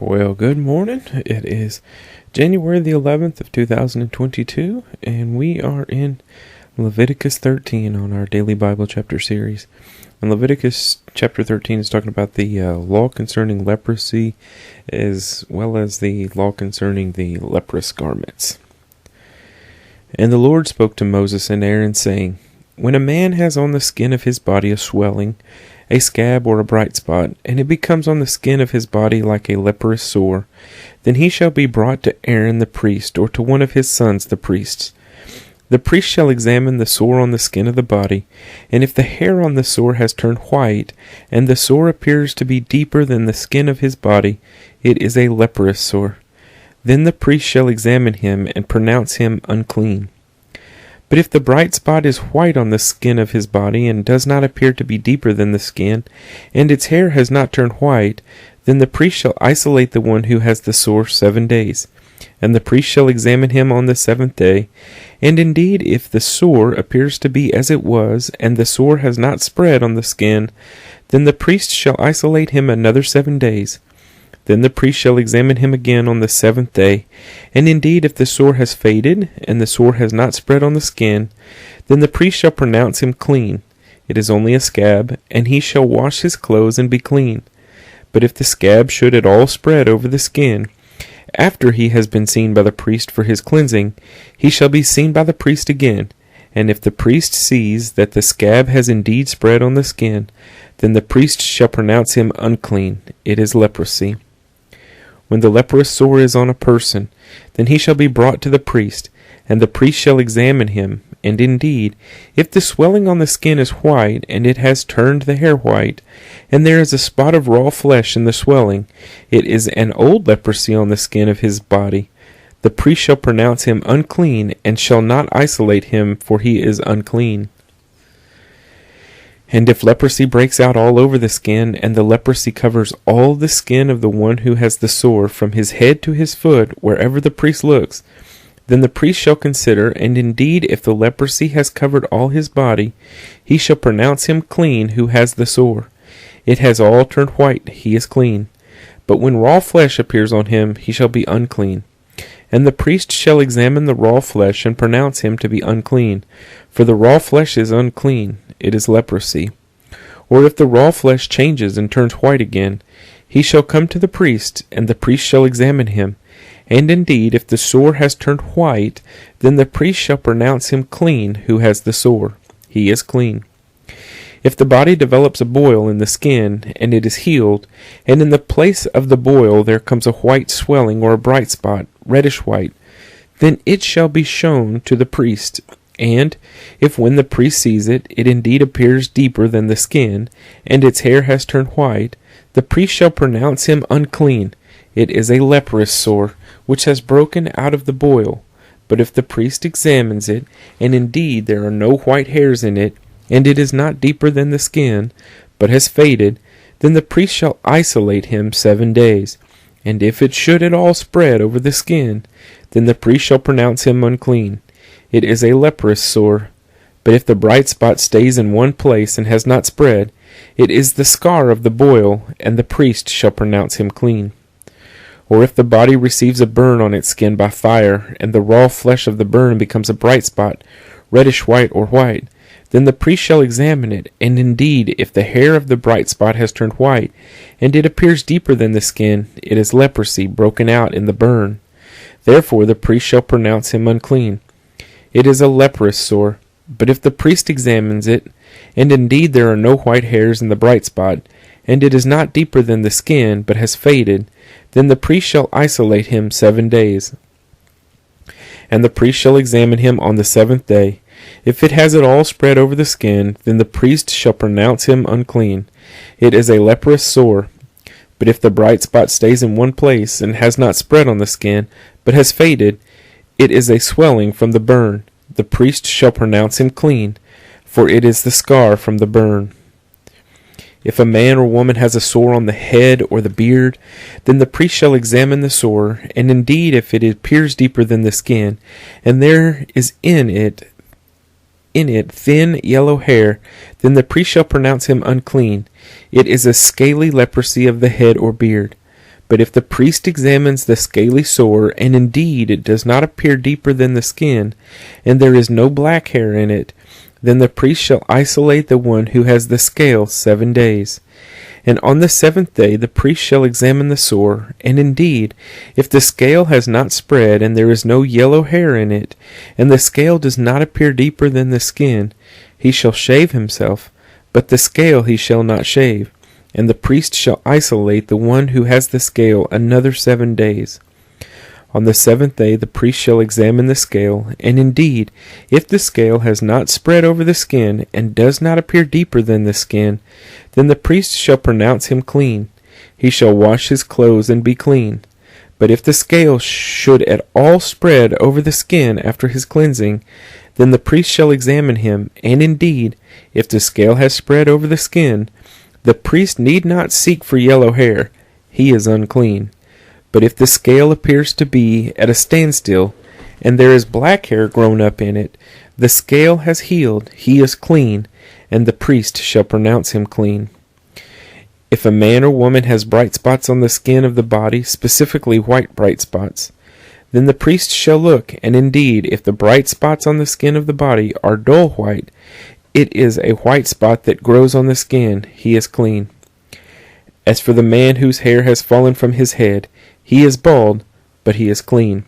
Well, good morning. It is January the 11th of 2022, and we are in Leviticus 13 on our daily Bible chapter series. And Leviticus chapter 13 is talking about the law concerning leprosy, as well as the law concerning the leprous garments. And the Lord spoke to Moses and Aaron, saying, When a man has on the skin of his body a swelling, a scab or a bright spot, and it becomes on the skin of his body like a leprous sore, then he shall be brought to Aaron the priest, or to one of his sons the priests. The priest shall examine the sore on the skin of the body, and if the hair on the sore has turned white, and the sore appears to be deeper than the skin of his body, it is a leprous sore. Then the priest shall examine him, and pronounce him unclean. But if the bright spot is white on the skin of his body, and does not appear to be deeper than the skin, and its hair has not turned white, then the priest shall isolate the one who has the sore 7 days. And the priest shall examine him on the 7th day. And indeed, if the sore appears to be as it was, and the sore has not spread on the skin, then the priest shall isolate him another 7 days. Then the priest shall examine him again on the 7th day, and indeed if the sore has faded, and the sore has not spread on the skin, then the priest shall pronounce him clean. It is only a scab, and he shall wash his clothes and be clean. But if the scab should at all spread over the skin, after he has been seen by the priest for his cleansing, he shall be seen by the priest again. And if the priest sees that the scab has indeed spread on the skin, then the priest shall pronounce him unclean. It is leprosy. When the leprous sore is on a person, then he shall be brought to the priest, and the priest shall examine him. And indeed, if the swelling on the skin is white, and it has turned the hair white, and there is a spot of raw flesh in the swelling, it is an old leprosy on the skin of his body. The priest shall pronounce him unclean, and shall not isolate him, for he is unclean. And if leprosy breaks out all over the skin, and the leprosy covers all the skin of the one who has the sore, from his head to his foot, wherever the priest looks, then the priest shall consider, and indeed if the leprosy has covered all his body, he shall pronounce him clean who has the sore. It has all turned white, he is clean. But when raw flesh appears on him, he shall be unclean. And the priest shall examine the raw flesh, and pronounce him to be unclean, for the raw flesh is unclean. It is leprosy. Or if the raw flesh changes and turns white again, he shall come to the priest, and the priest shall examine him. And indeed, if the sore has turned white, then the priest shall pronounce him clean who has the sore. He is clean. If the body develops a boil in the skin, and it is healed, and in the place of the boil there comes a white swelling or a bright spot, reddish white, then it shall be shown to the priest. And if when the priest sees it, it indeed appears deeper than the skin, and its hair has turned white, the priest shall pronounce him unclean. It is a leprous sore, which has broken out of the boil. But if the priest examines it, and indeed there are no white hairs in it, and it is not deeper than the skin, but has faded, then the priest shall isolate him 7 days. And if it should at all spread over the skin, then the priest shall pronounce him unclean. It is a leprous sore. But if the bright spot stays in one place and has not spread, it is the scar of the boil, and the priest shall pronounce him clean. Or if the body receives a burn on its skin by fire, and the raw flesh of the burn becomes a bright spot, reddish white or white, then the priest shall examine it, and indeed, if the hair of the bright spot has turned white, and it appears deeper than the skin, it is leprosy broken out in the burn. Therefore the priest shall pronounce him unclean. It is a leprous sore. But if the priest examines it, and indeed there are no white hairs in the bright spot, and it is not deeper than the skin, but has faded, then the priest shall isolate him 7 days. And the priest shall examine him on the 7th day. If it has at all spread over the skin, then the priest shall pronounce him unclean. It is a leprous sore. But if the bright spot stays in one place, and has not spread on the skin, but has faded, it is a swelling from the burn. The priest shall pronounce him clean, for it is the scar from the burn. If a man or woman has a sore on the head or the beard, then the priest shall examine the sore, and indeed if it appears deeper than the skin, and there is in it thin yellow hair, then the priest shall pronounce him unclean. It is a scaly leprosy of the head or beard. But if the priest examines the scaly sore, and indeed it does not appear deeper than the skin, and there is no black hair in it, then the priest shall isolate the one who has the scale 7 days. And on the 7th day the priest shall examine the sore, and indeed, if the scale has not spread, and there is no yellow hair in it, and the scale does not appear deeper than the skin, he shall shave himself, but the scale he shall not shave. And the priest shall isolate the one who has the scale another 7 days. On the 7th day the priest shall examine the scale, and indeed, if the scale has not spread over the skin, and does not appear deeper than the skin, then the priest shall pronounce him clean. He shall wash his clothes and be clean. But if the scale should at all spread over the skin after his cleansing, then the priest shall examine him, and indeed, if the scale has spread over the skin, the priest need not seek for yellow hair. He is unclean. But if the scale appears to be at a standstill, and there is black hair grown up in it, the scale has healed, he is clean, and the priest shall pronounce him clean. If a man or woman has bright spots on the skin of the body, specifically white bright spots, then the priest shall look, and indeed, if the bright spots on the skin of the body are dull white, it is a white spot that grows on the skin, he is clean. As for the man whose hair has fallen from his head, he is bald, but he is clean.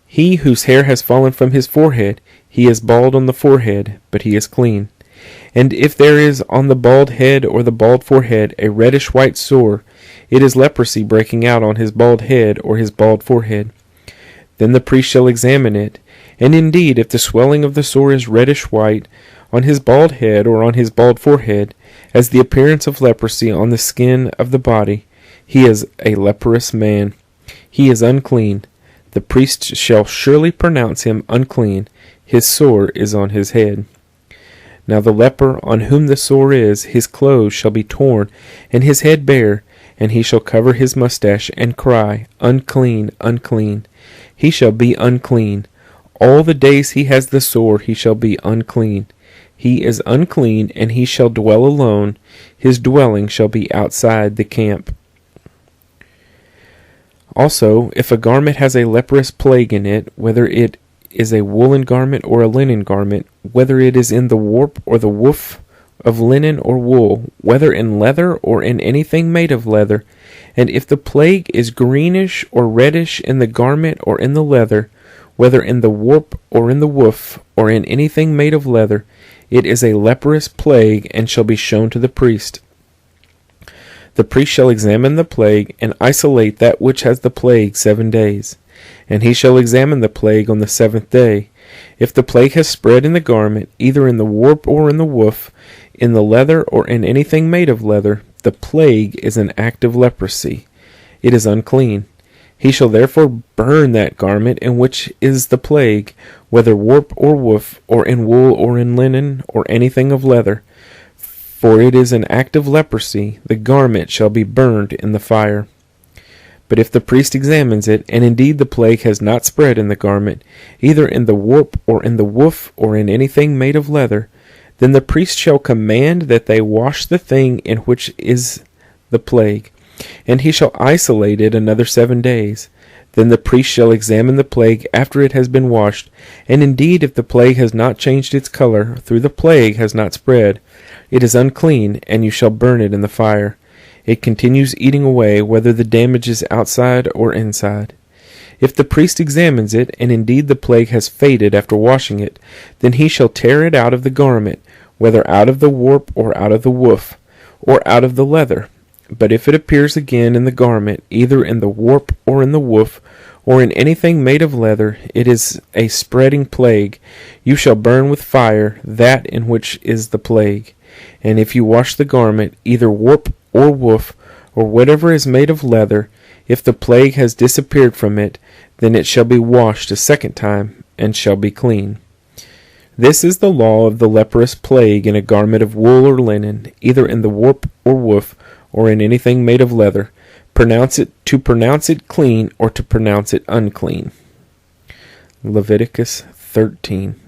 He whose hair has fallen from his forehead, he is bald on the forehead, but he is clean. And if there is on the bald head or the bald forehead a reddish-white sore, it is leprosy breaking out on his bald head or his bald forehead. Then the priest shall examine it, and indeed, if the swelling of the sore is reddish-white on his bald head or on his bald forehead, as the appearance of leprosy on the skin of the body, he is a leprous man. He is unclean. The priest shall surely pronounce him unclean. His sore is on his head. Now the leper on whom the sore is, his clothes shall be torn, and his head bare, and he shall cover his mustache, and cry, Unclean, unclean. He shall be unclean. All the days he has the sore he shall be unclean. He is unclean, and he shall dwell alone. His dwelling shall be outside the camp. Also, if a garment has a leprous plague in it, whether it is a woolen garment or a linen garment, whether it is in the warp or the woof of linen or wool, whether in leather or in anything made of leather, and if the plague is greenish or reddish in the garment or in the leather, whether in the warp or in the woof or in anything made of leather, it is a leprous plague, and shall be shown to the priest. The priest shall examine the plague, and isolate that which has the plague 7 days. And he shall examine the plague on the 7th day. If the plague has spread in the garment, either in the warp or in the woof, in the leather or in anything made of leather, the plague is an act of leprosy. It is unclean. He shall therefore burn that garment in which is the plague, whether warp or woof, or in wool or in linen, or anything of leather. For it is an act of leprosy, the garment shall be burned in the fire. But if the priest examines it, and indeed the plague has not spread in the garment, either in the warp or in the woof, or in anything made of leather, then the priest shall command that they wash the thing in which is the plague, and he shall isolate it another 7 days. Then the priest shall examine the plague after it has been washed, and indeed if the plague has not changed its color, through the plague has not spread, it is unclean, and you shall burn it in the fire. It continues eating away, whether the damage is outside or inside. If the priest examines it, and indeed the plague has faded after washing it, then he shall tear it out of the garment, whether out of the warp or out of the woof, or out of the leather. But if it appears again in the garment, either in the warp or in the woof, or in anything made of leather, it is a spreading plague. You shall burn with fire that in which is the plague. And if you wash the garment, either warp or woof, or whatever is made of leather, if the plague has disappeared from it, then it shall be washed a 2nd time, and shall be clean. This is the law of the leprous plague in a garment of wool or linen, either in the warp or woof, or in anything made of leather, to pronounce it clean, or to pronounce it unclean. Leviticus 13.